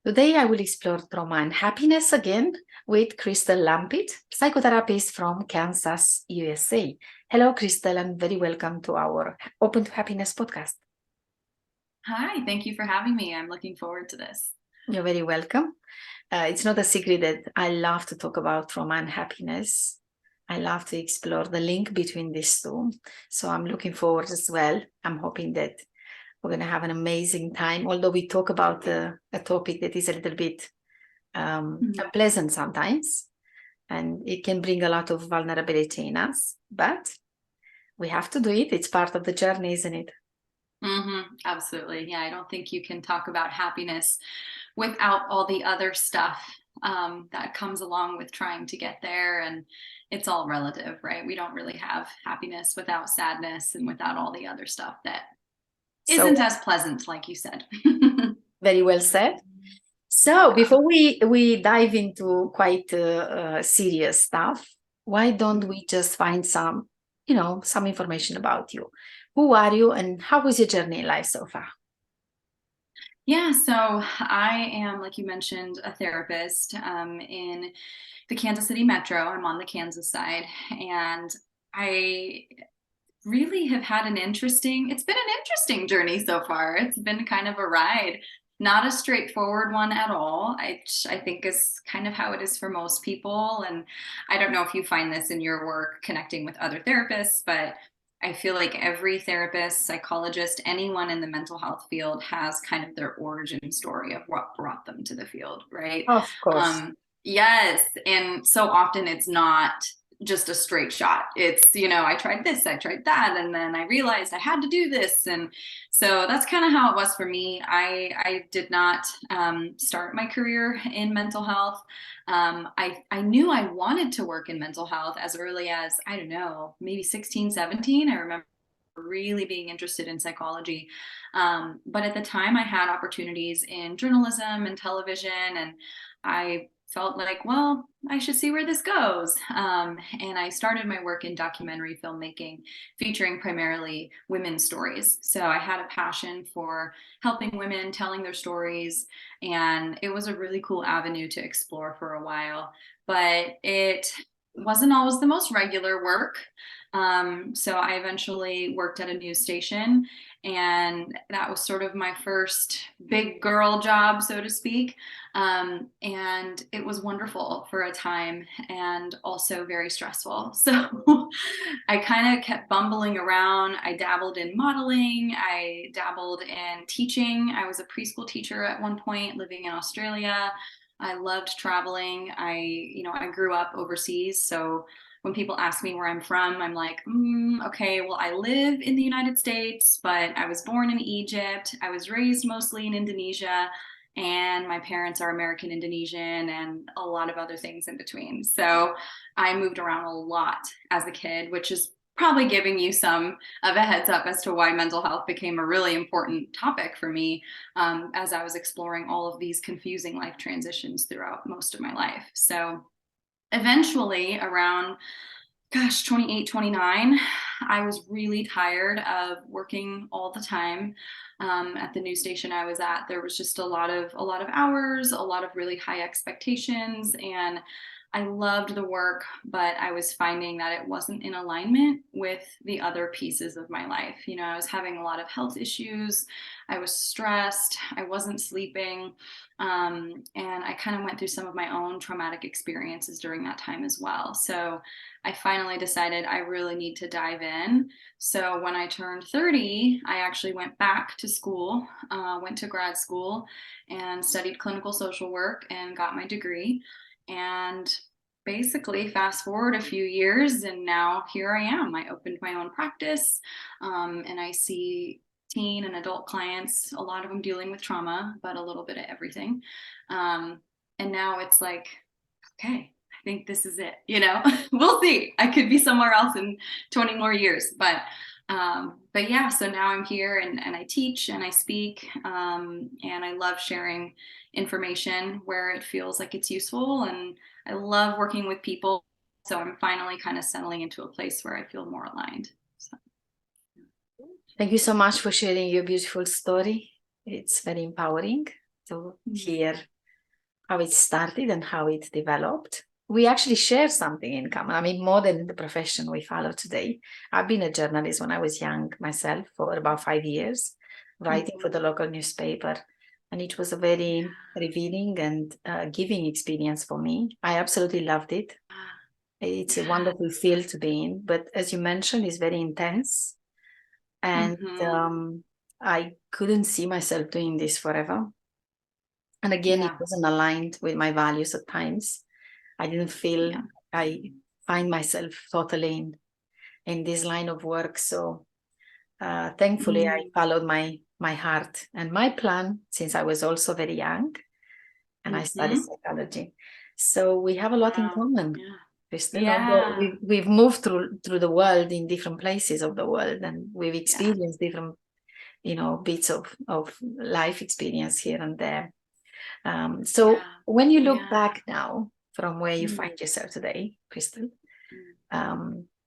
Today I will explore trauma and happiness again with Crystle Lampitt, psychotherapist from Kansas, USA. Hello, Crystle, and very welcome to our Open to Happiness podcast. Hi, thank you for having me. I'm looking forward to this. You're very welcome. It's not a secret that I love to talk about trauma and happiness. I love to explore the link between these two. So I'm looking forward as well. I'm hoping that we're going to have an amazing time, although we talk about a topic that is a little bit unpleasant sometimes, and it can bring a lot of vulnerability in us, but we have to do it. It's part of the journey, isn't it? Absolutely. Yeah, I don't think you can talk about happiness without all the other stuff that comes along with trying to get there. And it's all relative, right? We don't really have happiness without sadness and without all the other stuff that isn't as pleasant, like you said. Very well said. So before we dive into quite serious stuff, why don't we just find some information about you? Who are you and how was your journey in life so far? Yeah, so I am, like you mentioned, a therapist in the Kansas City Metro. I'm on the Kansas side, and I really have had it's been an interesting journey so far. It's been kind of a ride, not a straightforward one at all. I think is kind of how it is for most people. And I don't know if you find this in your work connecting with other therapists, but I feel like every therapist, psychologist, anyone in the mental health field has kind of their origin story of what brought them to the field, right? Of course. Yes. And so often it's not just a straight shot. It's, I tried this, I tried that, and then I realized I had to do this. And so that's kind of how it was for me. I did not start my career in mental health. I knew I wanted to work in mental health as early as, I don't know, maybe 16, 17. I remember really being interested in psychology. But at the time I had opportunities in journalism and television, and I felt like, well, I should see where this goes. And I started my work in documentary filmmaking, featuring primarily women's stories. So I had a passion for helping women, telling their stories, and it was a really cool avenue to explore for a while. But it wasn't always the most regular work. So I eventually worked at a news station, and that was sort of my first big girl job, so to speak. And it was wonderful for a time and also very stressful. So I kind of kept bumbling around. I dabbled in modeling. I dabbled in teaching. I was a preschool teacher at one point living in Australia. I loved traveling. I grew up overseas. So when people ask me where I'm from, I'm like, okay, well, I live in the United States, but I was born in Egypt. I was raised mostly in Indonesia, and my parents are American Indonesian and a lot of other things in between. So I moved around a lot as a kid, which is probably giving you some of a heads up as to why mental health became a really important topic for me as I was exploring all of these confusing life transitions throughout most of my life. So eventually around 28, 29, I was really tired of working all the time. At the news station I was at, there was just a lot of hours, a lot of really high expectations, and I loved the work, but I was finding that it wasn't in alignment with the other pieces of my life. I was having a lot of health issues. I was stressed. I wasn't sleeping. And I kind of went through some of my own traumatic experiences during that time as well. So I finally decided I really need to dive in. So when I turned 30, I actually went back to school, went to grad school and studied clinical social work and got my degree. And basically fast forward a few years, and now here I am. I opened my own practice, and I see teen and adult clients, a lot of them dealing with trauma, but a little bit of everything. And now it's like, okay, I think this is it. We'll see. I could be somewhere else in 20 more years, but yeah, so now I'm here, and I teach and I speak, and I love sharing information where it feels like it's useful, and I love working with people. So I'm finally kind of settling into a place where I feel more aligned. So. Thank you so much for sharing your beautiful story. It's very empowering to hear how it started and how it developed. We actually share something in common. I mean, more than the profession we follow today. I've been a journalist when I was young myself for about 5 years, writing for the local newspaper. And it was a very revealing and giving experience for me. I absolutely loved it. It's a wonderful field to be in. But as you mentioned, it's very intense. And I couldn't see myself doing this forever. And again, it wasn't aligned with my values at times. I didn't feel I find myself totally in this line of work. So thankfully, I followed my heart and my plan since I was also very young, and I studied psychology. So we have a lot in common, Crystle. Although we've moved through the world in different places of the world, and we've experienced different, bits of life experience here and there. So when you look back now from where you find yourself today, Crystle,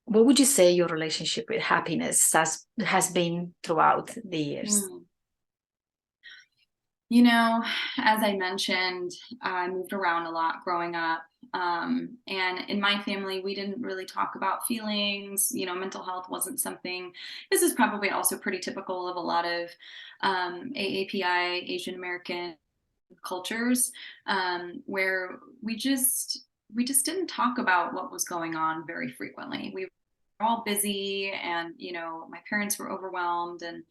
what would you say your relationship with happiness has been throughout the years? You know, as I mentioned, I moved around a lot growing up. And in my family, we didn't really talk about feelings. Mental health wasn't something. This is probably also pretty typical of a lot of AAPI, Asian American cultures, where we just didn't talk about what was going on very frequently. We were all busy, and my parents were overwhelmed, and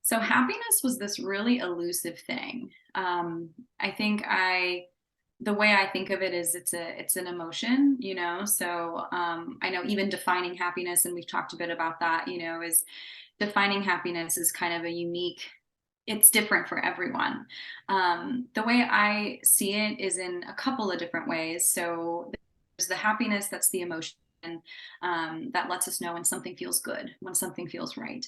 so happiness was this really elusive thing. I think the way I think of it is it's an emotion, so I know even defining happiness, and we've talked a bit about that, is defining happiness is kind of a unique, it's different for everyone. The way I see it is in a couple of different ways. So there's the happiness, that's the emotion. That lets us know when something feels good, when something feels right.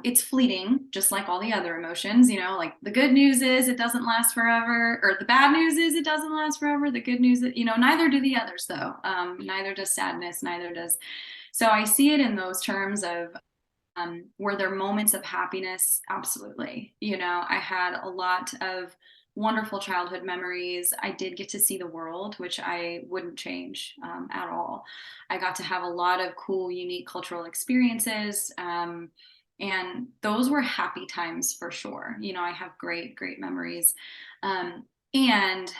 It's fleeting, just like all the other emotions, like the good news is it doesn't last forever, or the bad news is it doesn't last forever. The good news is, neither do the others though. Neither does sadness, neither does. So I see it in those terms of, were there moments of happiness? Absolutely. I had a lot of wonderful childhood memories. I did get to see the world, which I wouldn't change at all. I got to have a lot of cool, unique cultural experiences. And those were happy times for sure. I have great, great memories. And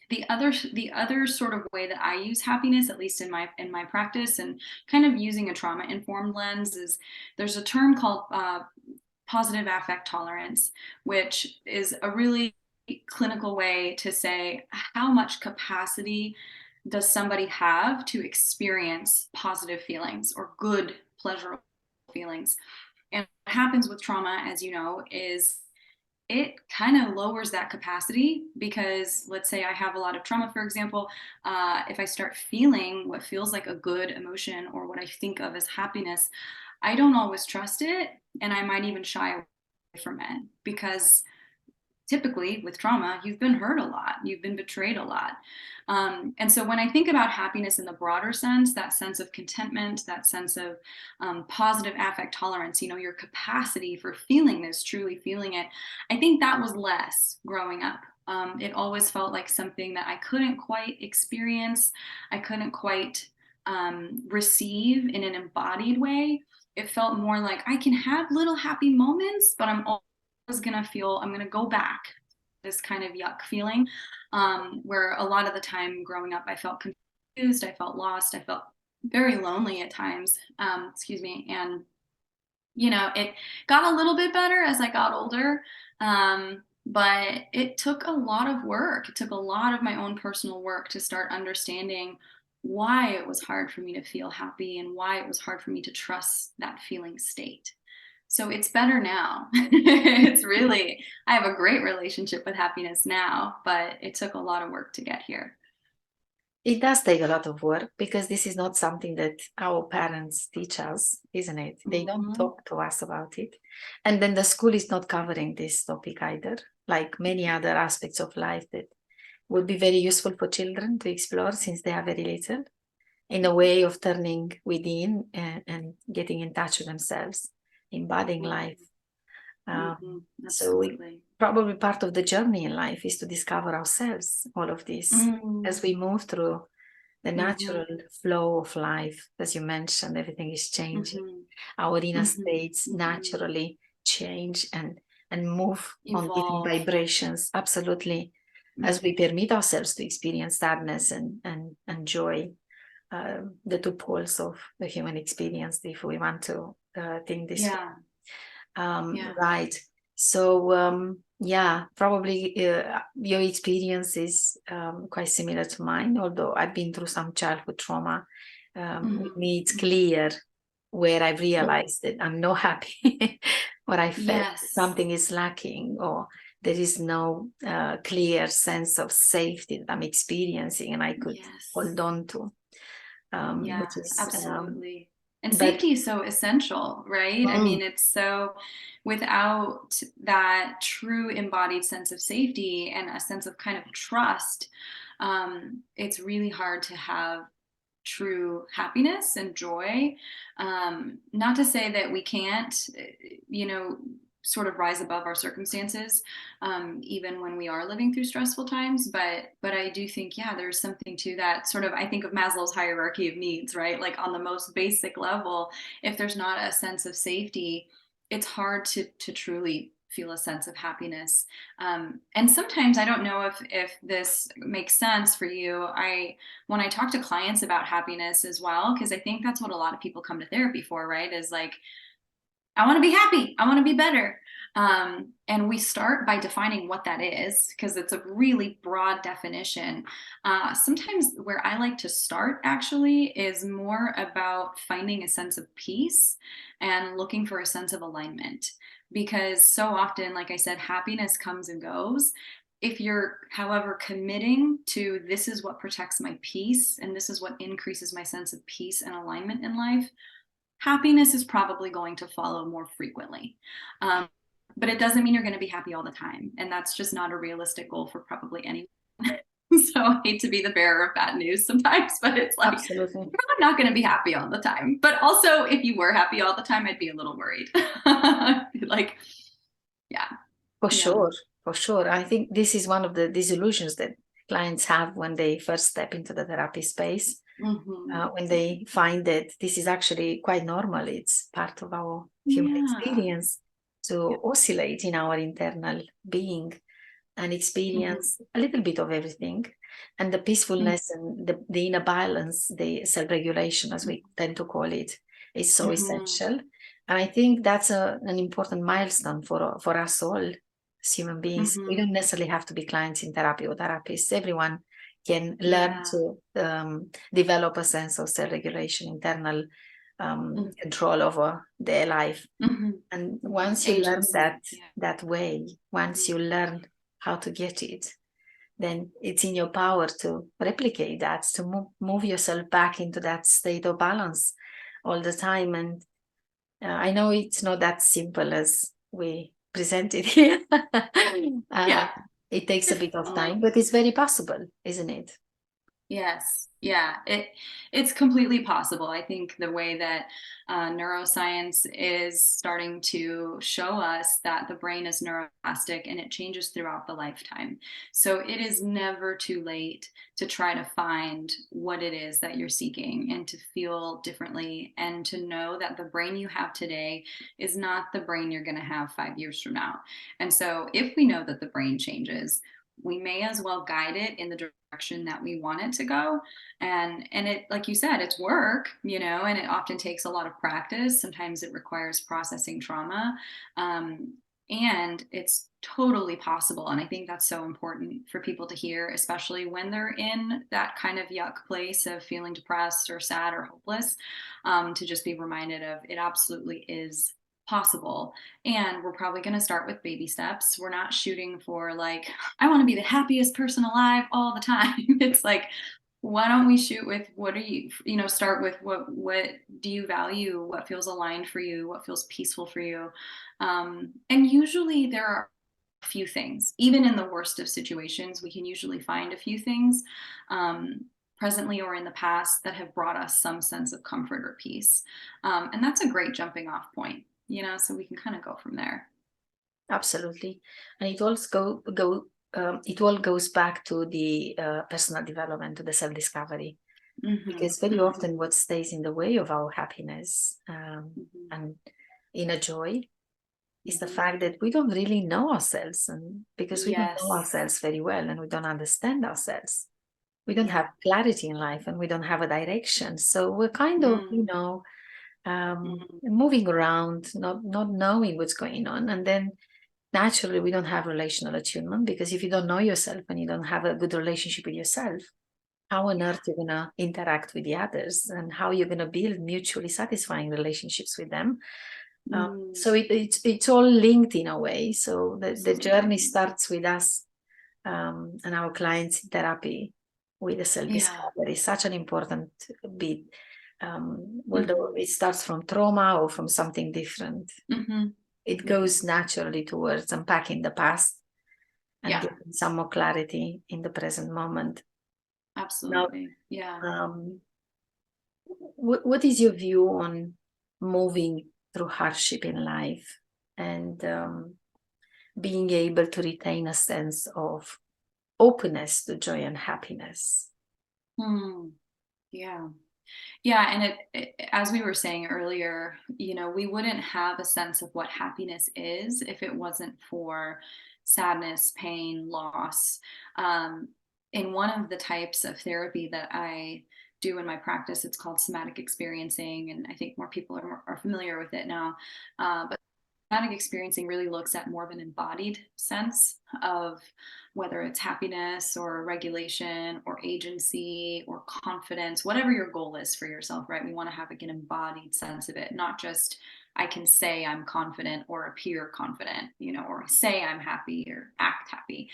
the other sort of way that I use happiness, at least in my practice, and kind of using a trauma informed lens, is there's a term called positive affect tolerance, which is a really clinical way to say how much capacity does somebody have to experience positive feelings or good pleasurable feelings. And what happens with trauma, as you know, is it kind of lowers that capacity, because let's say I have a lot of trauma, for example, if I start feeling what feels like a good emotion or what I think of as happiness, I don't always trust it, and I might even shy away from it, because typically with trauma, you've been hurt a lot, you've been betrayed a lot. And so when I think about happiness in the broader sense, that sense of contentment, that sense of positive affect tolerance, your capacity for feeling this, truly feeling it, I think that was less growing up. It always felt like something that I couldn't quite experience, I couldn't quite receive in an embodied way. It felt more like I can have little happy moments, but I'm going to go back this kind of yuck feeling, where a lot of the time growing up, I felt confused, I felt lost, I felt very lonely at times, excuse me. And, it got a little bit better as I got older. But it took a lot of work. It took a lot of my own personal work to start understanding why it was hard for me to feel happy and why it was hard for me to trust that feeling state. So it's better now. I have a great relationship with happiness now, but it took a lot of work to get here. It does take a lot of work, because this is not something that our parents teach us, isn't it? They don't talk to us about it. And then the school is not covering this topic either, like many other aspects of life that would be very useful for children to explore since they are very little, in a way of turning within and getting in touch with themselves, embodying life. So we Absolutely. probably part of the journey in life is to discover ourselves, all of this, as we move through the natural flow of life. As you mentioned, everything is changing. Our inner states naturally change and move on different Evolve. vibrations. Absolutely. As we permit ourselves to experience sadness and joy, the two poles of the human experience, if we want to think this way. Right. So, yeah, probably your experience is quite similar to mine, although I've been through some childhood trauma. With me, it's clear where I realized that I'm not happy, or I felt something is lacking, or there is no clear sense of safety that I'm experiencing and I could hold on to. Which is absolutely. And but safety is so essential, right? I mean, it's so, without that true embodied sense of safety and a sense of kind of trust, it's really hard to have true happiness and joy. Not to say that we can't, sort of rise above our circumstances, even when we are living through stressful times. But I do think, there's something to that sort of, I think of Maslow's hierarchy of needs, right? Like on the most basic level, if there's not a sense of safety, it's hard to truly feel a sense of happiness. And sometimes, I don't know if this makes sense for you, when I talk to clients about happiness as well, because I think that's what a lot of people come to therapy for, right? Is like, I want to be happy. I want to be better. And we start by defining what that is, because it's a really broad definition. Sometimes where I like to start actually is more about finding a sense of peace and looking for a sense of alignment. Because so often, like I said, happiness comes and goes. If you're, however, committing to, this is what protects my peace and this is what increases my sense of peace and alignment in life, happiness is probably going to follow more frequently. But it doesn't mean you're going to be happy all the time. And that's just not a realistic goal for probably anyone. So I hate to be the bearer of bad news sometimes, but it's like, absolutely, I'm not going to be happy all the time. But also, if you were happy all the time, I'd be a little worried. Like, for sure. I think this is one of the disillusions that clients have when they first step into the therapy space. When they find that this is actually quite normal, it's part of our human experience to oscillate in our internal being and experience a little bit of everything. And the peacefulness and the inner balance, the self-regulation, as we tend to call it, is so essential. And I think that's an important milestone for us all as human beings. We don't necessarily have to be clients in therapy or therapists. Everyone can learn to develop a sense of self-regulation, internal control over their life. And once you learn that way, once you learn how to get it, then it's in your power to replicate that, to move yourself back into that state of balance all the time. And I know it's not that simple as we present it here. It takes a bit of time, but it's very possible, isn't it? Yes. Yeah, it's completely possible. I think the way that neuroscience is starting to show us that the brain is neuroplastic and it changes throughout the lifetime. So it is never too late to try to find what it is that you're seeking and to feel differently, and to know that the brain you have today is not the brain you're going to have 5 years from now. And so if we know that the brain changes, we may as well guide it in the direction that we want it to go. And it, like you said, it's work, and it often takes a lot of practice. Sometimes it requires processing trauma. And it's totally possible. And I think that's so important for people to hear, especially when they're in that kind of yuck place of feeling depressed or sad or hopeless, to just be reminded of, it absolutely is possible. And we're probably going to start with baby steps. We're not shooting for like, I want to be the happiest person alive all the time. It's like, why don't we shoot with, what are you, start with what do you value, what feels aligned for you, what feels peaceful for you. And usually there are a few things, even in the worst of situations, we can usually find a few things, presently or in the past, that have brought us some sense of comfort or peace. And that's a great jumping off point, so we can kind of go from there. Absolutely. And it all goes back to the personal development, to the self-discovery, because very often what stays in the way of our happiness and inner joy is the fact that we don't really know ourselves, and because we don't know ourselves very well and we don't understand ourselves, we don't have clarity in life and we don't have a direction. So we're kind of, moving around, not knowing what's going on. And then naturally we don't have relational attunement, because if you don't know yourself and you don't have a good relationship with yourself, how on earth you're going to interact with the others, and how you're going to build mutually satisfying relationships with them. So it's all linked in a way. So the journey starts with us and our clients in therapy with the self-discovery. Such an important bit. Although it starts from trauma or from something different, it goes naturally towards unpacking the past and getting some more clarity in the present moment. Absolutely. What is your view on moving through hardship in life and being able to retain a sense of openness to joy and happiness? Yeah, and as we were saying earlier, we wouldn't have a sense of what happiness is if it wasn't for sadness, pain, loss. In one of the types of therapy that I do in my practice, it's called somatic experiencing, and I think more people are familiar with it now. But somatic experiencing really looks at more of an embodied sense of whether it's happiness or regulation or agency or confidence, whatever your goal is for yourself, right? We want to have an embodied sense of it, not just I can say I'm confident or appear confident, or say I'm happy or act happy.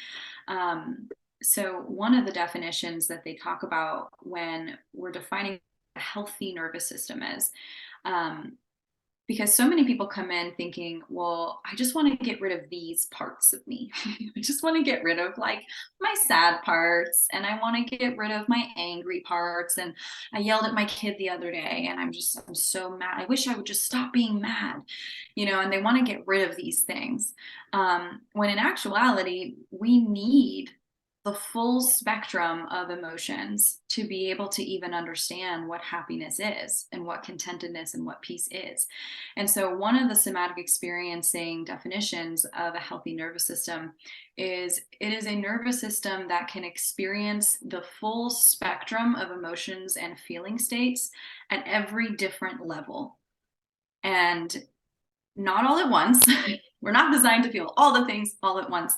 So one of the definitions that they talk about when we're defining a healthy nervous system is, because so many people come in thinking, well, I just want to get rid of these parts of me. I just want to get rid of like my sad parts, and I want to get rid of my angry parts. And I yelled at my kid the other day and I'm so mad. I wish I would just stop being mad, and they want to get rid of these things. When in actuality, we need the full spectrum of emotions to be able to even understand what happiness is and what contentedness and what peace is. And so one of the somatic experiencing definitions of a healthy nervous system is it is a nervous system that can experience the full spectrum of emotions and feeling states at every different level. And not all at once. We're not designed to feel all the things all at once,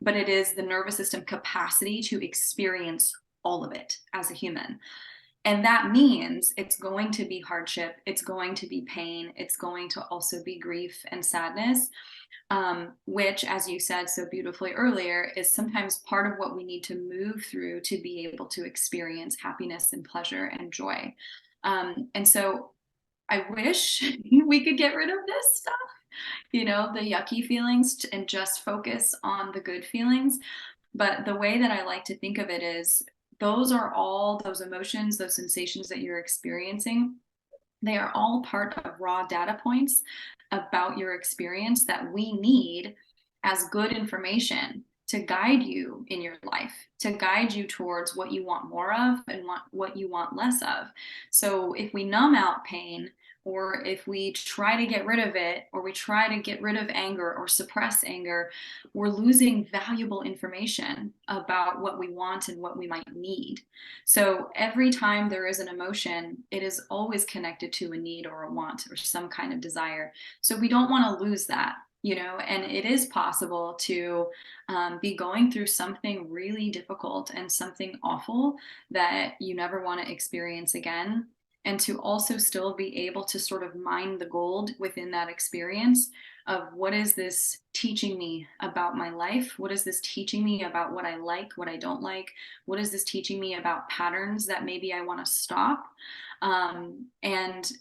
but it is the nervous system capacity to experience all of it as a human. And that means it's going to be hardship, it's going to be pain, it's going to also be grief and sadness, which, as you said so beautifully earlier, is sometimes part of what we need to move through to be able to experience happiness and pleasure and joy. And so I wish we could get rid of this stuff, the yucky feelings, and just focus on the good feelings. But the way that I like to think of it is those are all those emotions, those sensations that you're experiencing. They are all part of raw data points about your experience that we need as good information to guide you in your life, to guide you towards what you want more of and what you want less of. So if we numb out pain, or if we try to get rid of it, or we try to get rid of anger or suppress anger, we're losing valuable information about what we want and what we might need. So every time there is an emotion, it is always connected to a need or a want or some kind of desire. So we don't want to lose that. And it is possible to be going through something really difficult and something awful that you never want to experience again, and to also still be able to sort of mine the gold within that experience of what is this teaching me about my life? What is this teaching me about what I like, what I don't like? What is this teaching me about patterns that maybe I want to stop? And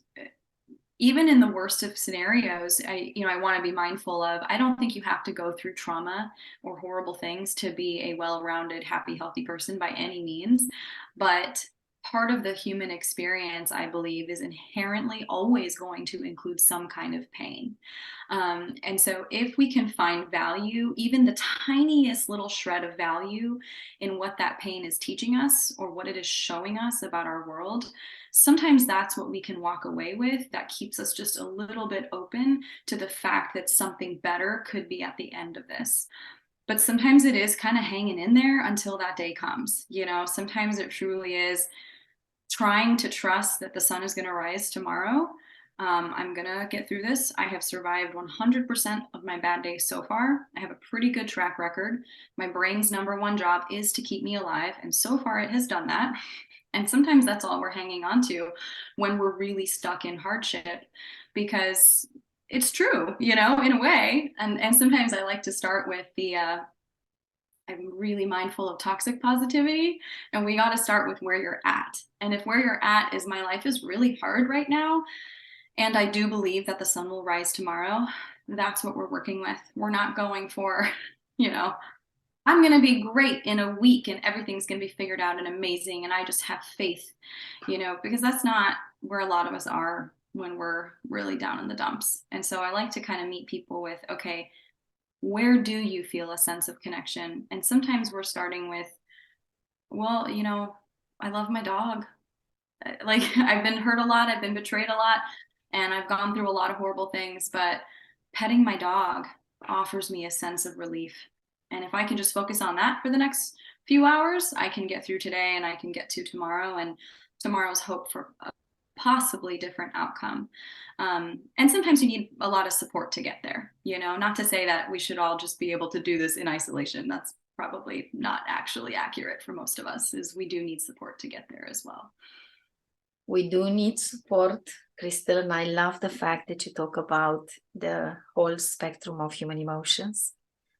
even in the worst of scenarios, I want to be mindful of, I don't think you have to go through trauma or horrible things to be a well-rounded, happy, healthy person by any means. But part of the human experience, I believe, is inherently always going to include some kind of pain. And so if we can find value, even the tiniest little shred of value in what that pain is teaching us or what it is showing us about our world, sometimes that's what we can walk away with. That keeps us just a little bit open to the fact that something better could be at the end of this. But sometimes it is kind of hanging in there until that day comes. You know, sometimes it truly is trying to trust that the sun is going to rise tomorrow. I'm going to get through this. I have survived 100% of my bad days so far. I have a pretty good track record. My brain's number one job is to keep me alive. And so far it has done that. And sometimes that's all we're hanging on to when we're really stuck in hardship, because it's true, you know, in a way. And sometimes I like to start with I'm really mindful of toxic positivity, and we got to start with where you're at. And if where you're at is my life is really hard right now, and I do believe that the sun will rise tomorrow, that's what we're working with. We're not going for, you know, I'm going to be great in a week and everything's going to be figured out and amazing and I just have faith, you know, because that's not where a lot of us are when we're really down in the dumps. And so I like to kind of meet people with, okay, where do you feel a sense of connection? And sometimes we're starting with, well, you know, I love my dog. Like I've been hurt a lot, I've been betrayed a lot, and I've gone through a lot of horrible things, but petting my dog offers me a sense of relief. And if I can just focus on that for the next few hours, I can get through today and I can get to tomorrow and tomorrow's hope for a possibly different outcome. And sometimes you need a lot of support to get there, you know, not to say that we should all just be able to do this in isolation. That's probably not actually accurate for most of us, is we do need support to get there as well. We do need support, Crystle, and I love the fact that you talk about the whole spectrum of human emotions.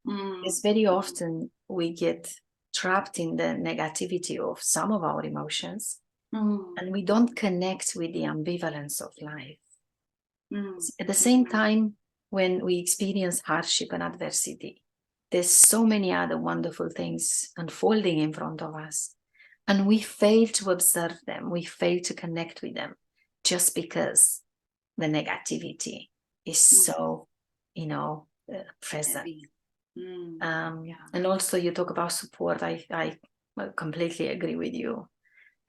Because very often we get trapped in the negativity of some of our emotions, and we don't connect with the ambivalence of life. At the same time, when we experience hardship and adversity, there's so many other wonderful things unfolding in front of us, and we fail to observe them. We fail to connect with them just because the negativity is so, you know, present. And also you talk about support. I completely agree with you.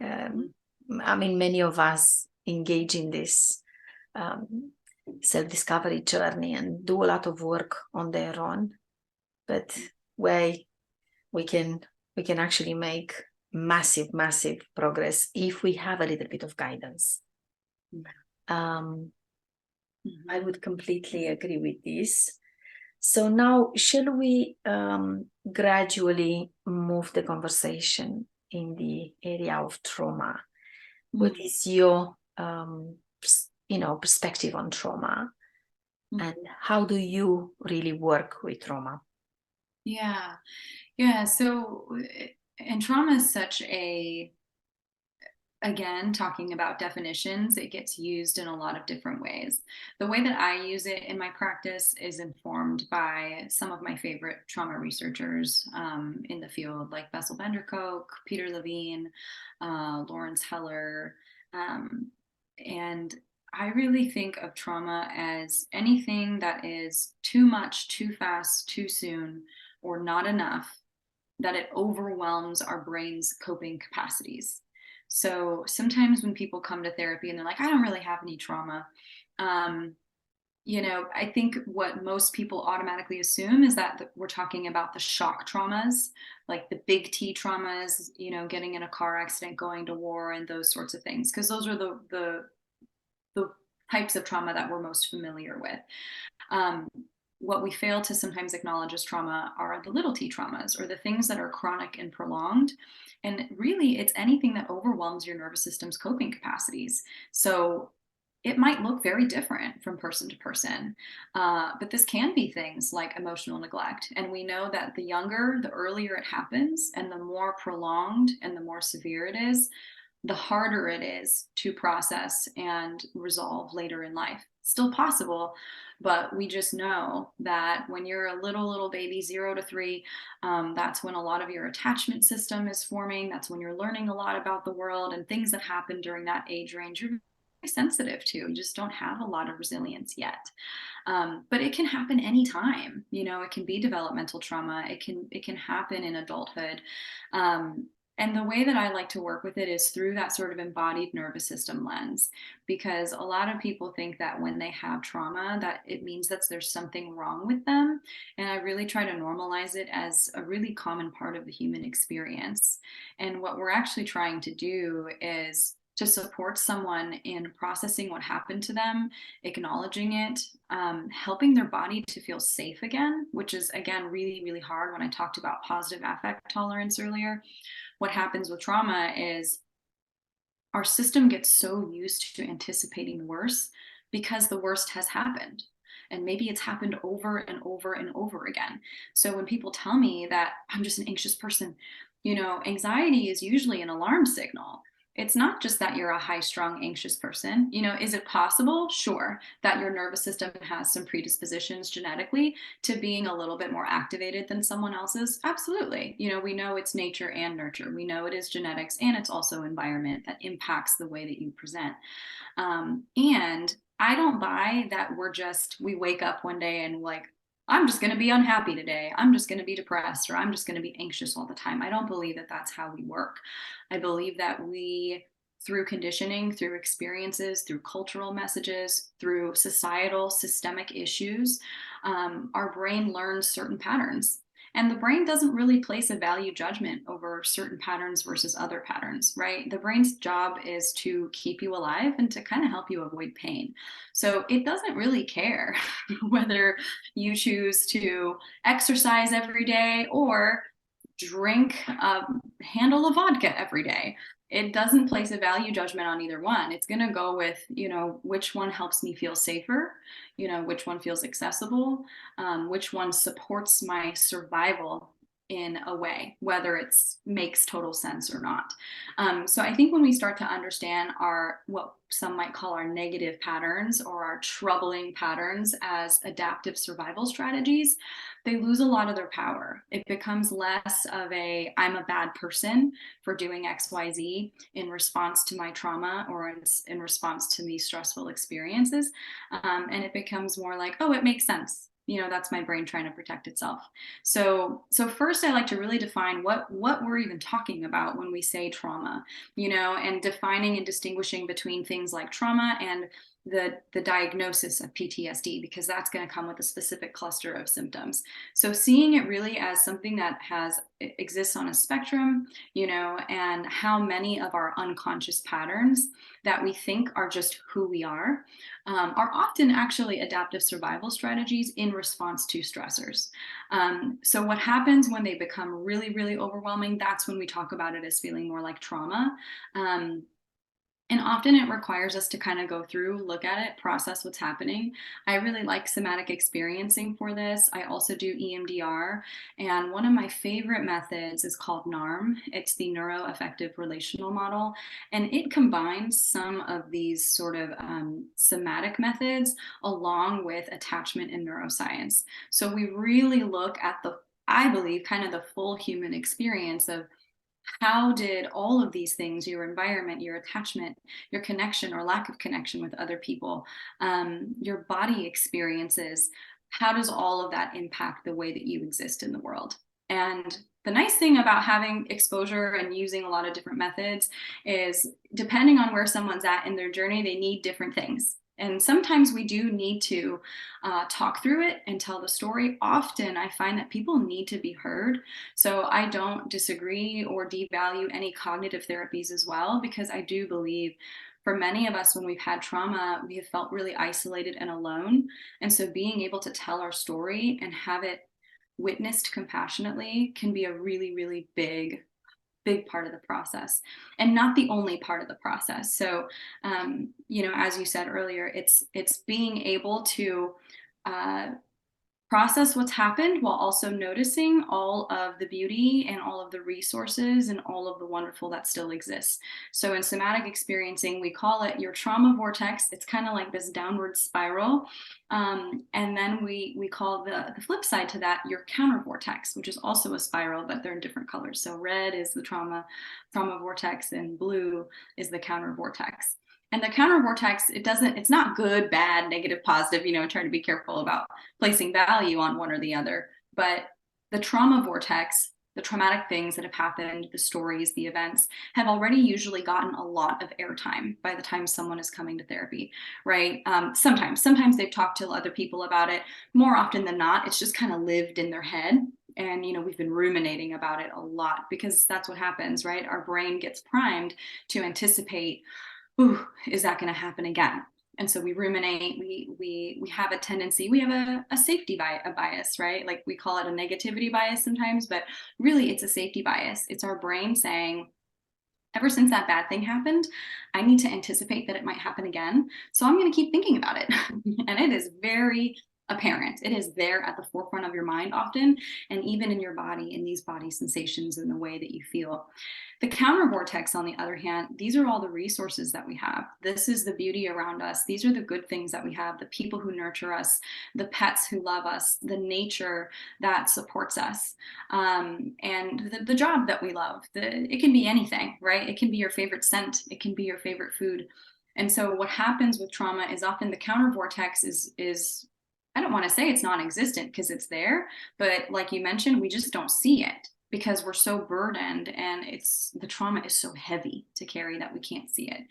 I mean, many of us engage in this self-discovery journey and do a lot of work on their own, but where we can actually make massive progress if we have a little bit of guidance. I would completely agree with this. So now, shall we gradually move the conversation in the area of trauma? What is your, perspective on trauma, and how do you really work with trauma? Yeah. So, and trauma is such a, again, talking about definitions, it gets used in a lot of different ways. The way that I use it in my practice is informed by some of my favorite trauma researchers in the field, like Bessel van der Kolk, Peter Levine, Lawrence Heller. And I really think of trauma as anything that is too much, too fast, too soon, or not enough, that it overwhelms our brain's coping capacities. So sometimes when people come to therapy and they're like, I don't really have any trauma, you know, I think what most people automatically assume is that we're talking about the shock traumas, like the big T traumas, you know, getting in a car accident, going to war, and those sorts of things, because those are the types of trauma that we're most familiar with. What we fail to sometimes acknowledge as trauma are the little T traumas, or the things that are chronic and prolonged. And really, it's anything that overwhelms your nervous system's coping capacities. So it might look very different from person to person, but this can be things like emotional neglect. And we know that the earlier it happens, and the more prolonged and the more severe it is, the harder it is to process and resolve later in life. Still possible, but we just know that when you're a little baby, 0 to 3, that's when a lot of your attachment system is forming. That's when you're learning a lot about the world, and things that happen during that age range you're very sensitive to. You just don't have a lot of resilience yet. But it can happen anytime. It can be developmental trauma. It can happen in adulthood. And the way that I like to work with it is through that sort of embodied nervous system lens, because a lot of people think that when they have trauma, that it means that there's something wrong with them. And I really try to normalize it as a really common part of the human experience. And what we're actually trying to do is to support someone in processing what happened to them, acknowledging it, helping their body to feel safe again, which is, again, really, really hard. When I talked about positive affect tolerance earlier, what happens with trauma is our system gets so used to anticipating the worst because the worst has happened. And maybe it's happened over and over and over again. So when people tell me that I'm just an anxious person, anxiety is usually an alarm signal. It's not just that you're a high-strung, anxious person. Is it possible? Sure, that your nervous system has some predispositions genetically to being a little bit more activated than someone else's. Absolutely. We know it's nature and nurture. We know it is genetics, and it's also environment that impacts the way that you present. And I don't buy that we wake up one day and I'm just going to be unhappy today. I'm just going to be depressed, or I'm just going to be anxious all the time. I don't believe that that's how we work. I believe that we, through conditioning, through experiences, through cultural messages, through societal systemic issues, our brain learns certain patterns. And the brain doesn't really place a value judgment over certain patterns versus other patterns, right? The brain's job is to keep you alive and to kind of help you avoid pain. So it doesn't really care whether you choose to exercise every day or drink a handle of vodka every day. It doesn't place a value judgment on either one. It's going to go with, which one helps me feel safer, which one feels accessible, which one supports my survival in a way, whether it makes total sense or not. So I think when we start to understand what some might call our negative patterns or our troubling patterns as adaptive survival strategies, they lose a lot of their power. It becomes less of I'm a bad person for doing XYZ in response to my trauma or in response to these stressful experiences. And it becomes more like, oh, it makes sense. That's my brain trying to protect itself. So first I like to really define what we're even talking about when we say trauma, and defining and distinguishing between things like trauma and the diagnosis of PTSD, because that's going to come with a specific cluster of symptoms. So seeing it really as something that exists on a spectrum, and how many of our unconscious patterns that we think are just who we are often actually adaptive survival strategies in response to stressors. So what happens when they become really, really overwhelming, that's when we talk about it as feeling more like trauma. And often it requires us to kind of go through, look at it, process what's happening. I really like somatic experiencing for this. I also do EMDR. And one of my favorite methods is called NARM. It's the Neuroaffective Relational Model. And it combines some of these sort of somatic methods along with attachment and neuroscience. So we really look at I believe, kind of the full human experience of how did all of these things, your environment, your attachment, your connection or lack of connection with other people, your body experiences, how does all of that impact the way that you exist in the world? And the nice thing about having exposure and using a lot of different methods is, depending on where someone's at in their journey, they need different things. And sometimes we do need to talk through it and tell the story. Often I find that people need to be heard. So I don't disagree or devalue any cognitive therapies as well, because I do believe for many of us, when we've had trauma, we have felt really isolated and alone. And so being able to tell our story and have it witnessed compassionately can be a really, really big part of the process, and not the only part of the process. So, as you said earlier, it's being able to process what's happened while also noticing all of the beauty and all of the resources and all of the wonderful that still exists. So in somatic experiencing, we call it your trauma vortex. It's kind of like this downward spiral. And then we call the flip side to that your counter vortex, which is also a spiral, but they're in different colors. So red is the trauma vortex and blue is the counter vortex. And the counter vortex, it's not good, bad, negative, positive, trying to be careful about placing value on one or the other. But the trauma vortex, the traumatic things that have happened, the stories, the events, have already usually gotten a lot of airtime by the time someone is coming to therapy, right? Sometimes they've talked to other people about it. More often than not, it's just kind of lived in their head. And, we've been ruminating about it a lot because that's what happens, right? Our brain gets primed to anticipate, ooh, is that going to happen again? And so we ruminate, we have a tendency, we have a safety bias, right? Like we call it a negativity bias sometimes, but really it's a safety bias. It's our brain saying, ever since that bad thing happened, I need to anticipate that it might happen again. So I'm going to keep thinking about it. And it is very apparent. It is there at the forefront of your mind often, and even in your body, in these body sensations and the way that you feel. The counter vortex, on the other hand, these are all the resources that we have. This is the beauty around us. These are the good things that we have, the people who nurture us, the pets who love us, the nature that supports us, and the job that we love. It can be anything, right? It can be your favorite scent. It can be your favorite food. And so what happens with trauma is often the counter vortex is I don't want to say it's non-existent because it's there, but like you mentioned, we just don't see it because we're so burdened and the trauma is so heavy to carry that we can't see it.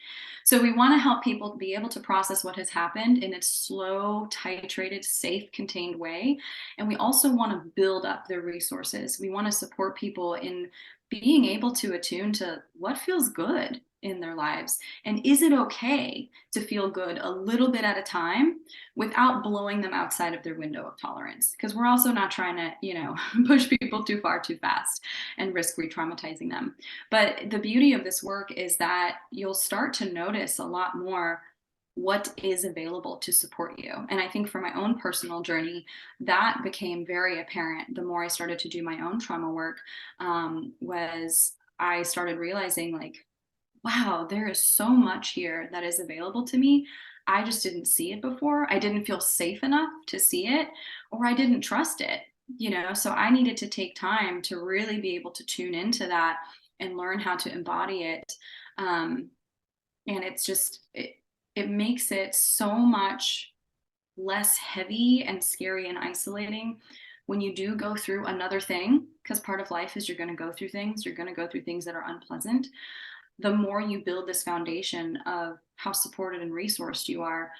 So we want to help people be able to process what has happened in a slow, titrated, safe, contained way. And we also want to build up their resources. We want to support people in being able to attune to what feels good in their lives. And is it okay to feel good a little bit at a time without blowing them outside of their window of tolerance? Because we're also not trying to, push people too far too fast and risk re-traumatizing them. But the beauty of this work is that you'll start to notice a lot more what is available to support you. And I think for my own personal journey, that became very apparent the more I started to do my own trauma work, was I started realizing like, wow, there is so much here that is available to me. I just didn't see it before. I didn't feel safe enough to see it, or I didn't trust it, so I needed to take time to really be able to tune into that and learn how to embody it. And it's just, it makes it so much less heavy and scary and isolating when you do go through another thing, because part of life is you're going to go through things. You're going to go through things that are unpleasant. The more you build this foundation of how supported and resourced you are,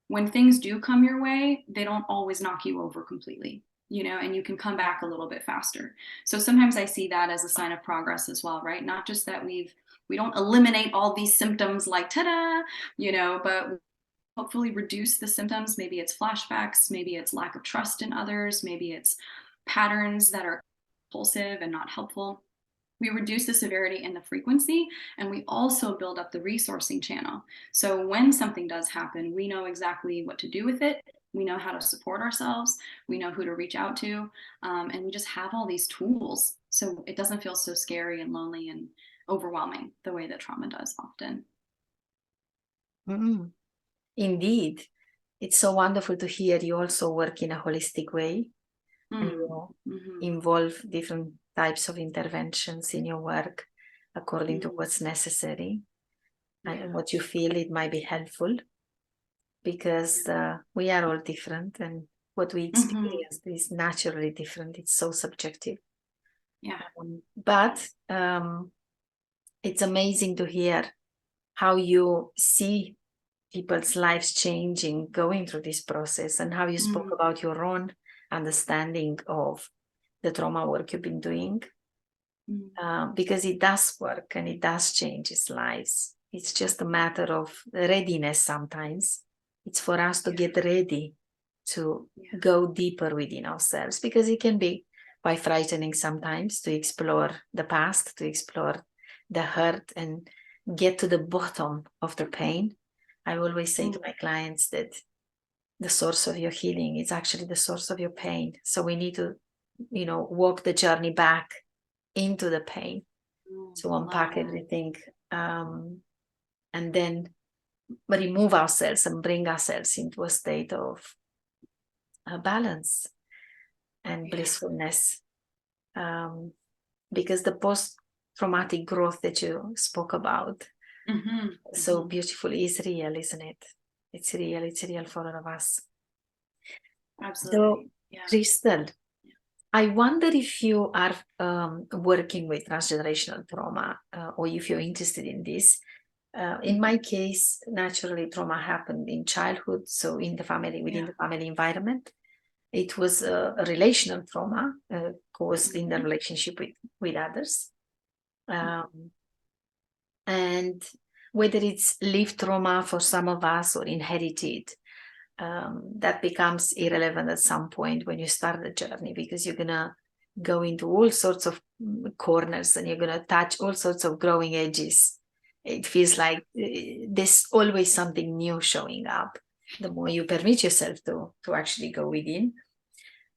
when things do come your way, they don't always knock you over completely, and you can come back a little bit faster. So sometimes I see that as a sign of progress as well, right? Not just that we don't eliminate all these symptoms like ta-da, but hopefully reduce the symptoms. Maybe it's flashbacks, maybe it's lack of trust in others, maybe it's patterns that are compulsive and not helpful. We reduce the severity and the frequency, and we also build up the resourcing channel. So when something does happen, we know exactly what to do with it. We know how to support ourselves. We know who to reach out to. And we just have all these tools. So it doesn't feel so scary and lonely and overwhelming the way that trauma does often. Mm-hmm. Indeed. It's so wonderful to hear you also work in a holistic way, and you involve different types of interventions in your work according to what's necessary and what you feel it might be helpful, because we are all different and what we experience is naturally different. It's so subjective. But it's amazing to hear how you see people's lives changing, going through this process, and how you spoke about your own understanding of the trauma work you've been doing, because it does work and it does change his lives. It's just a matter of readiness sometimes. It's for us to get ready to go deeper within ourselves, because it can be quite frightening sometimes to explore the past, to explore the hurt and get to the bottom of the pain. I always say to my clients that the source of your healing. It's actually the source of your pain. So we need to, walk the journey back into the pain to unpack everything, and then remove ourselves and bring ourselves into a state of balance and blissfulness. Because the post-traumatic growth that you spoke about so beautifully is real, isn't it? It's real for all of us. Absolutely. So, Crystle, I wonder if you are working with transgenerational trauma, or if you're interested in this. In my case, naturally, trauma happened in childhood, so in the family, within the family environment. It was a relational trauma caused in the relationship with others. And whether it's lived trauma for some of us or inherited, that becomes irrelevant at some point when you start the journey, because you're going to go into all sorts of corners and you're going to touch all sorts of growing edges. It feels like there's always something new showing up the more you permit yourself to actually go within.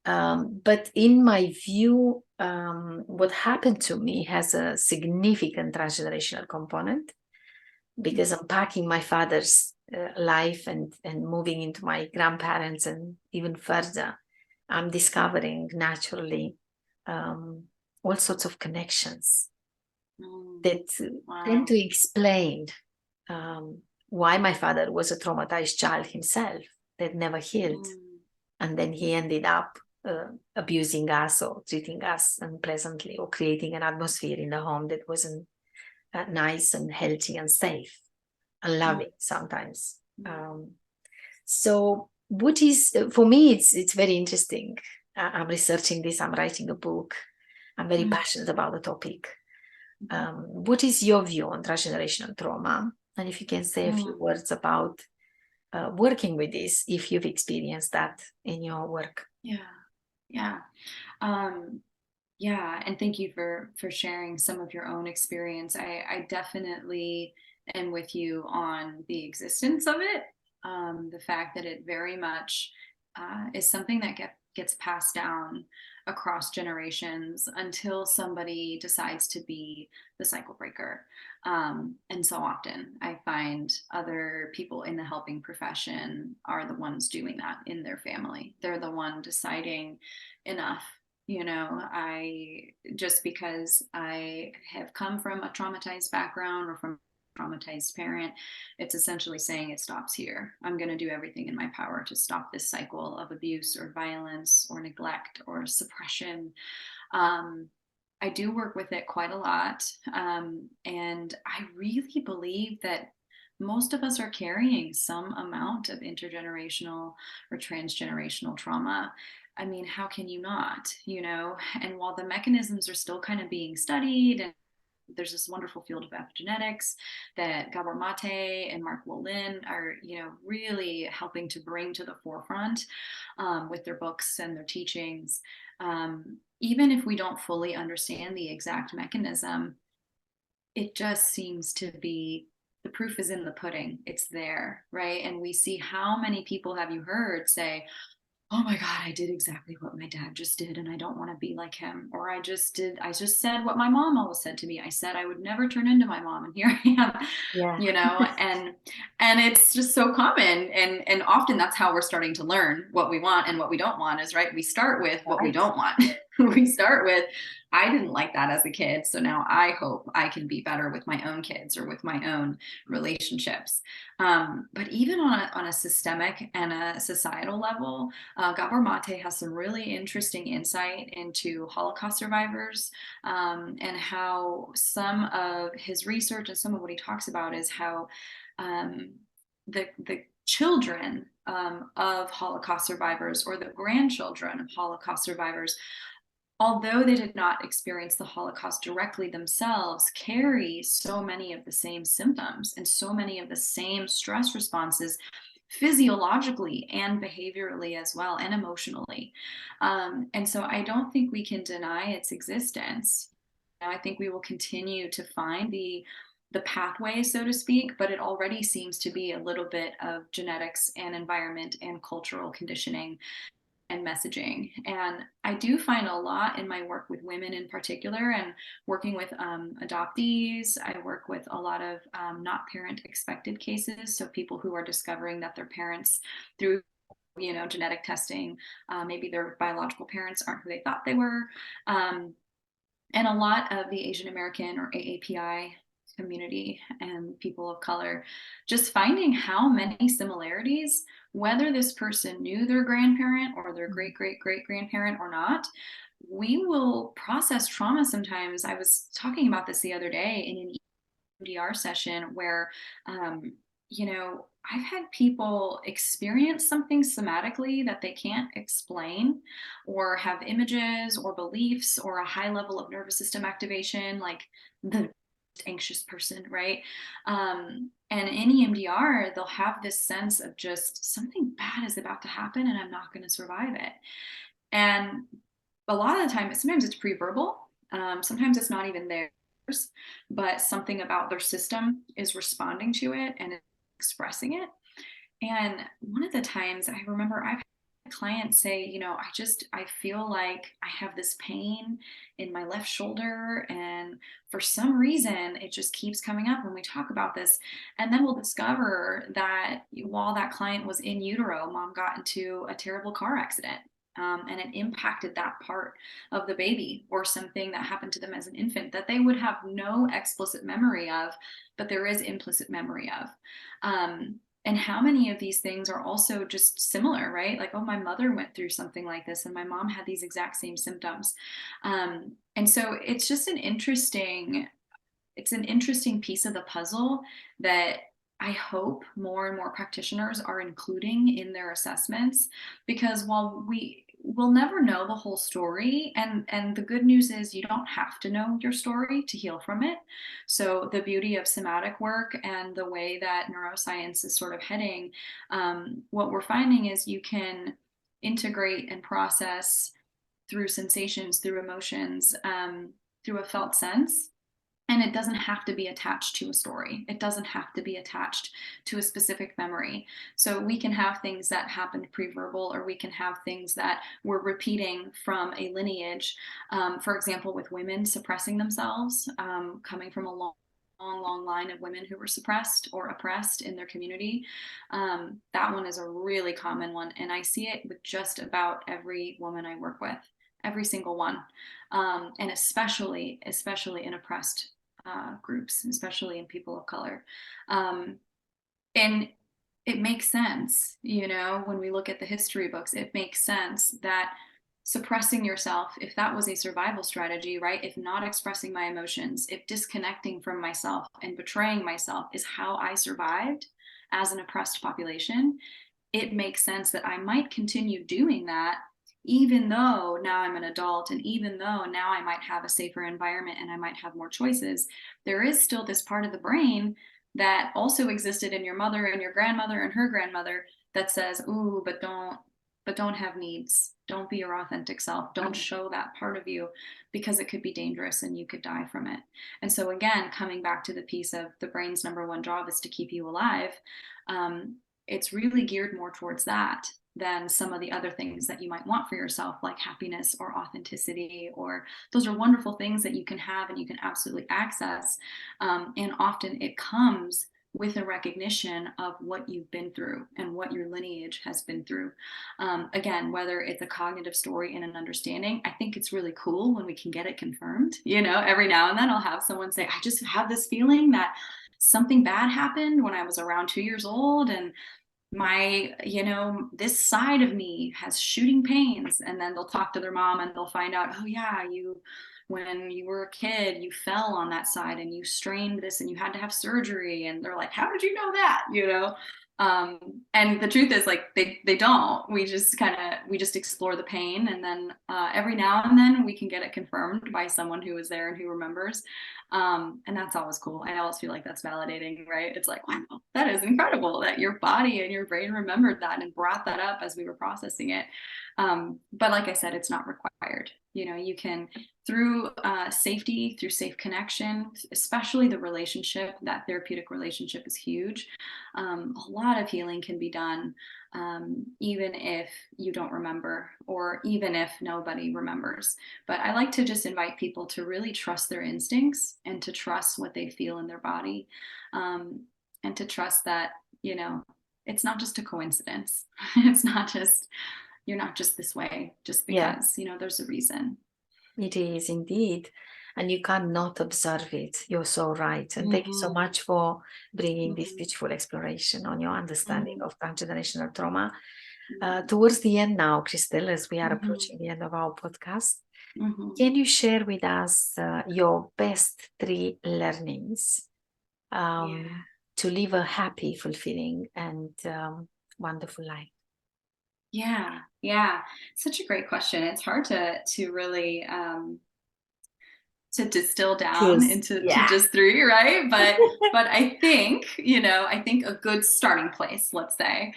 But in my view, what happened to me has a significant transgenerational component, because unpacking my father's life and moving into my grandparents and even further, I'm discovering naturally all sorts of connections that tend to explain why my father was a traumatized child himself that never healed. And then he ended up abusing us or treating us unpleasantly or creating an atmosphere in the home that wasn't nice and healthy and safe and loving sometimes. So what is, for me, it's very interesting. I'm researching this, I'm writing a book. I'm very passionate about the topic. What is your view on transgenerational trauma? And if you can say a few words about working with this, if you've experienced that in your work. And thank you for sharing some of your own experience. I definitely am with you on the existence of it. The fact that it very much is something that gets passed down across generations until somebody decides to be the cycle breaker. And so often I find other people in the helping profession are the ones doing that in their family. They're the one deciding enough. Just because I have come from a traumatized background or from a traumatized parent, it's essentially saying it stops here. I'm going to do everything in my power to stop this cycle of abuse or violence or neglect or suppression. I do work with it quite a lot. And I really believe that most of us are carrying some amount of intergenerational or transgenerational trauma. I mean, how can you not, And while the mechanisms are still kind of being studied, and there's this wonderful field of epigenetics that Gabor Mate and Mark Wolin are, really helping to bring to the forefront with their books and their teachings. Even if we don't fully understand the exact mechanism, it just seems to be, the proof is in the pudding. It's there, right? And we see how many people have you heard say, oh my God, I did exactly what my dad just did, and I don't want to be like him. Or I just said what my mom always said to me. I said I would never turn into my mom, and here I am. And it's just so common. And often that's how we're starting to learn what we want and what we don't want is, right? We start with what we don't want. We start with, I didn't like that as a kid, so now I hope I can be better with my own kids or with my own relationships. But even on a systemic and a societal level, Gabor Mate has some really interesting insight into Holocaust survivors, and how some of his research and some of what he talks about is how the children of Holocaust survivors or the grandchildren of Holocaust survivors, although they did not experience the Holocaust directly themselves, carry so many of the same symptoms and so many of the same stress responses physiologically and behaviorally as well, and emotionally. And so I don't think we can deny its existence. I think we will continue to find the the pathway, so to speak, but it already seems to be a little bit of genetics and environment and cultural conditioning and messaging. And I do find a lot in my work with women in particular, and working with adoptees. I work with a lot of not parent expected cases. So people who are discovering that their parents, through genetic testing, maybe their biological parents aren't who they thought they were. And a lot of the Asian American or AAPI community and people of color, just finding how many similarities, whether this person knew their grandparent or their great great great grandparent or not. We will process trauma sometimes. I was talking about this the other day in an EMDR session where I've had people experience something somatically that they can't explain, or have images or beliefs or a high level of nervous system activation, like the anxious person, right? And in EMDR, they'll have this sense of just something bad is about to happen and I'm not going to survive it. And a lot of the time, sometimes it's pre-verbal, sometimes it's not even theirs, but something about their system is responding to it and expressing it. And one of the times I remember I've had a client say, I feel like I have this pain in my left shoulder, and for some reason it just keeps coming up when we talk about this. And then we'll discover that while that client was in utero, mom got into a terrible car accident. And it impacted that part of the baby, or something that happened to them as an infant that they would have no explicit memory of, but there is implicit memory of. And how many of these things are also just similar, right? Like, oh, my mother went through something like this and my mom had these exact same symptoms. And so it's just an interesting piece of the puzzle that I hope more and more practitioners are including in their assessments, because while we'll never know the whole story, and the good news is you don't have to know your story to heal from it. So the beauty of somatic work and the way that neuroscience is sort of heading, what we're finding is you can integrate and process through sensations, through emotions, through a felt sense. And it doesn't have to be attached to a story. It doesn't have to be attached to a specific memory. So we can have things that happened pre-verbal, or we can have things that we're repeating from a lineage. For example, with women suppressing themselves, coming from a long line of women who were suppressed or oppressed in their community. That one is a really common one. And I see it with just about every woman I work with, every single one. And especially in oppressed groups, especially in people of color. And it makes sense, when we look at the history books, it makes sense that suppressing yourself, if that was a survival strategy, right? If not expressing my emotions, if disconnecting from myself and betraying myself is how I survived as an oppressed population, it makes sense that I might continue doing that, even though now I'm an adult, and even though now I might have a safer environment and I might have more choices. There is still this part of the brain that also existed in your mother and your grandmother and her grandmother that says, ooh, but don't have needs. Don't be your authentic self. Don't show that part of you, because it could be dangerous and you could die from it. And so again, coming back to the piece of the brain's number one job is to keep you alive. It's really geared more towards that than some of the other things that you might want for yourself, like happiness or authenticity, or those are wonderful things that you can have and you can absolutely access. And often it comes with a recognition of what you've been through and what your lineage has been through. Again, whether it's a cognitive story and an understanding, I think it's really cool when we can get it confirmed. Every now and then I'll have someone say, I just have this feeling that something bad happened when I was around 2 years old, and my, this side of me has shooting pains. And then they'll talk to their mom and they'll find out, oh yeah, when you were a kid, you fell on that side and you strained this and you had to have surgery. And they're like, how did you know that? And the truth is, like, they don't. We just explore the pain, and then every now and then we can get it confirmed by someone who was there and who remembers. And that's always cool. I always feel like that's validating, right? It's like, wow, that is incredible that your body and your brain remembered that and brought that up as we were processing it. But like I said, it's not required. You can, through safety, through safe connection, especially the relationship, that therapeutic relationship is huge. A lot of healing can be done, even if you don't remember, or even if nobody remembers. But I like to just invite people to really trust their instincts and to trust what they feel in their body, and to trust that, it's not just a coincidence. It's not just, you're not just this way just Yeah, because, there's a reason. it is indeed. And you cannot observe it. You're so right. And thank you so Mm-hmm. much for bringing this Mm-hmm. beautiful exploration on your understanding Mm-hmm. of transgenerational trauma. Towards the end now, Crystle, as we are Mm-hmm. approaching the end of our podcast, Mm-hmm. can you share with us your best 3 learnings Yeah. to live a happy, fulfilling, and wonderful life? Yeah. Yeah. Such a great question. It's hard to really to distill down Choose. into Yeah. just 3, right? But I think, I think a good starting place, let's say,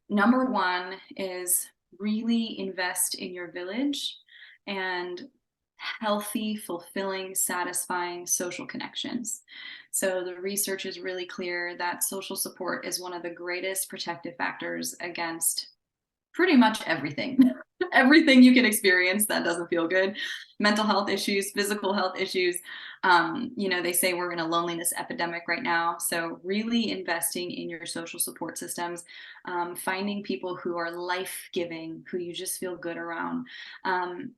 number 1 is really invest in your village and healthy, fulfilling, satisfying social connections. So the research is really clear that social support is one of the greatest protective factors against pretty much everything. Everything you can experience that doesn't feel good. Mental health issues, physical health issues. They say we're in a loneliness epidemic right now. So really investing in your social support systems, finding people who are life-giving, who you just feel good around.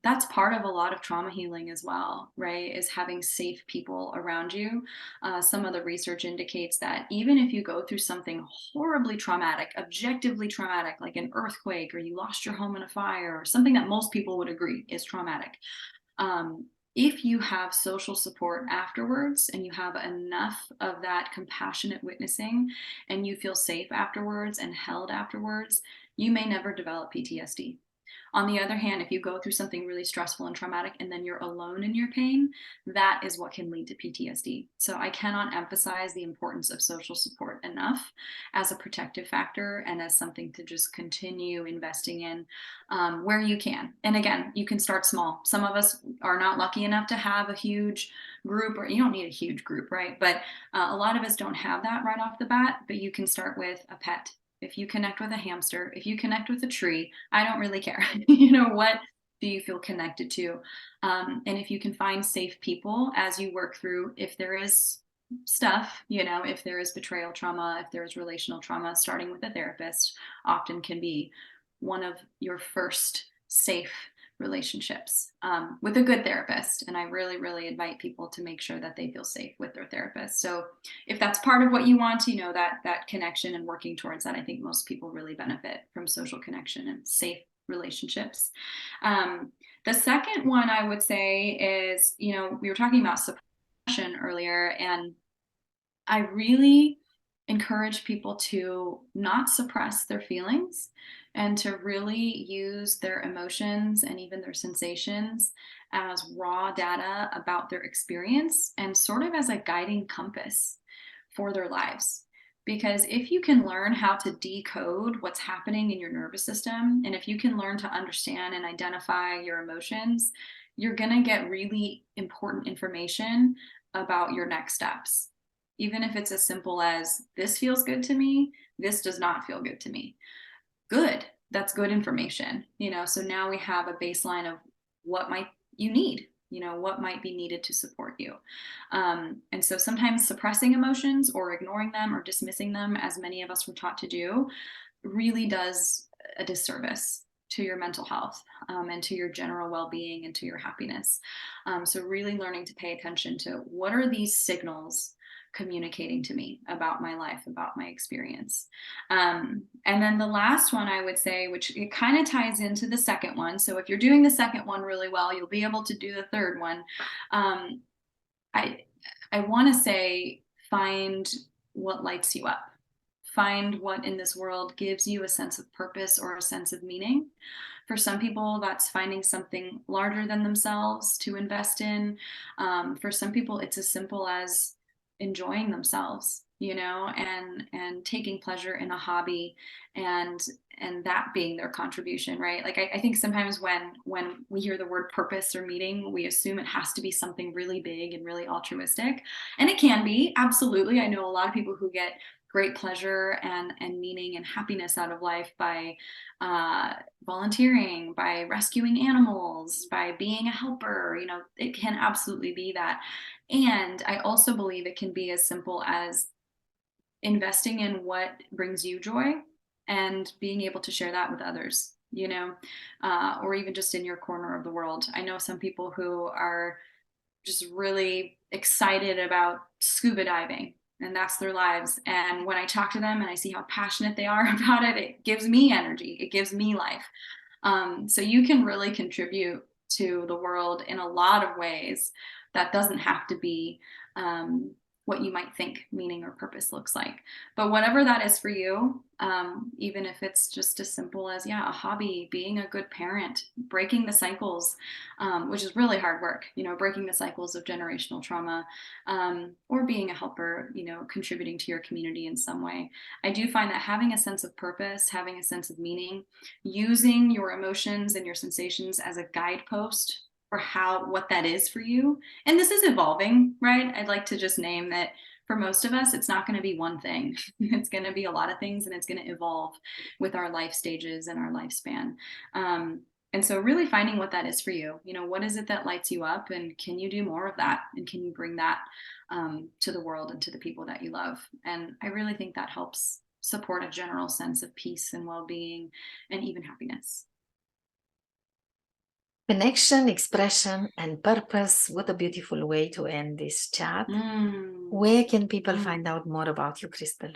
That's part of a lot of trauma healing as well, right? Is having safe people around you. Some of the research indicates that even if you go through something horribly traumatic, objectively traumatic, like an earthquake, or you lost your home in a fire, or something that most people would agree is traumatic, if you have social support afterwards and you have enough of that compassionate witnessing and you feel safe afterwards and held afterwards, you may never develop PTSD. On the other hand, if you go through something really stressful and traumatic and then you're alone in your pain, that is what can lead to PTSD. So I cannot emphasize the importance of social support enough as a protective factor and as something to just continue investing in, where you can. And again, you can start small. Some of us are not lucky enough to have a huge group, or you don't need a huge group, right? But a lot of us don't have that right off the bat, but you can start with a pet. If you connect with a hamster, if you connect with a tree, I don't really care. What do you feel connected to? And if you can find safe people as you work through, if there is stuff, if there is betrayal trauma, if there is relational trauma, starting with a therapist often can be one of your first safe relationships, with a good therapist. And I really, really invite people to make sure that they feel safe with their therapist. So if that's part of what you want, that connection and working towards that, I think most people really benefit from social connection and safe relationships. The second one I would say is, we were talking about suppression earlier, and I really encourage people to not suppress their feelings and to really use their emotions and even their sensations as raw data about their experience and sort of as a guiding compass for their lives. Because if you can learn how to decode what's happening in your nervous system, and if you can learn to understand and identify your emotions, you're going to get really important information about your next steps. Even if it's as simple as, this feels good to me, this does not feel good to me. Good. That's good information. So now we have a baseline of what might you need, what might be needed to support you. And so sometimes suppressing emotions or ignoring them or dismissing them, as many of us were taught to do, really does a disservice to your mental health, and to your general well-being and to your happiness. So really learning to pay attention to, what are these signals communicating to me about my life, about my experience. And then the last one I would say, which it kind of ties into the second one. So if you're doing the second one really well, you'll be able to do the third one. I want to say, find what lights you up. Find what in this world gives you a sense of purpose or a sense of meaning. For some people, that's finding something larger than themselves to invest in. For some people, it's as simple as enjoying themselves, you know, and taking pleasure in a hobby, and that being their contribution, right? Like I think sometimes when we hear the word purpose or meaning, we assume it has to be something really big and really altruistic, and it can be, absolutely. I know a lot of people who get great pleasure and meaning and happiness out of life by volunteering, by rescuing animals, by being a helper. You know, it can absolutely be that. And I also believe it can be as simple as investing in what brings you joy and being able to share that with others, you know, or even just in your corner of the world. I know some people who are just really excited about scuba diving, and that's their lives. And when I talk to them and I see how passionate they are about it, it gives me energy, it gives me life. So you can really contribute to the world in a lot of ways. That doesn't have to be what you might think meaning or purpose looks like. But whatever that is for you, even if it's just as simple as, yeah, a hobby, being a good parent, breaking the cycles, which is really hard work, you know, breaking the cycles of generational trauma, or being a helper, you know, contributing to your community in some way. I do find that having a sense of purpose, having a sense of meaning, using your emotions and your sensations as a guidepost for what that is for you. And this is evolving, right? I'd like to just name that for most of us, it's not going to be one thing. It's going to be a lot of things, and it's going to evolve with our life stages and our lifespan. And so really finding what that is for you. You know, what is it that lights you up, and can you do more of that? And can you bring that to the world and to the people that you love? And I really think that helps support a general sense of peace and well-being and even happiness. Connection, expression, and purpose. What a beautiful way to end this chat. Where can people find out more about you, Crystle?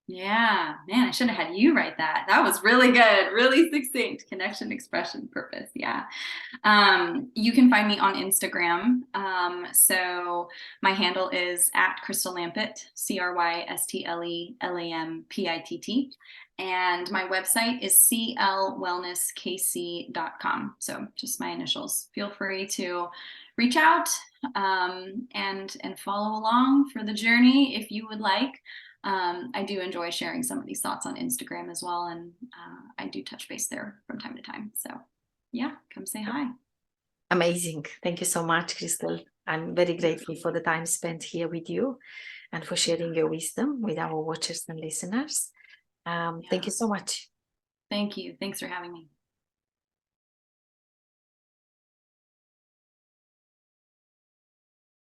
Yeah, man, I should have had you write that. That was really good, really succinct. Connection, expression, purpose. Yeah. You can find me on Instagram. So my handle is at Crystle Lampitt, CrystleLampitt. And my website is clwellnesskc.com. So just my initials. Feel free to reach out and follow along for the journey if you would like. I do enjoy sharing some of these thoughts on Instagram as well, and I do touch base there from time to time. So yeah, come say hi. Amazing. Thank you so much, Crystle. I'm very grateful for the time spent here with you and for sharing your wisdom with our watchers and listeners. Thank you so much. Thank you. Thanks for having me.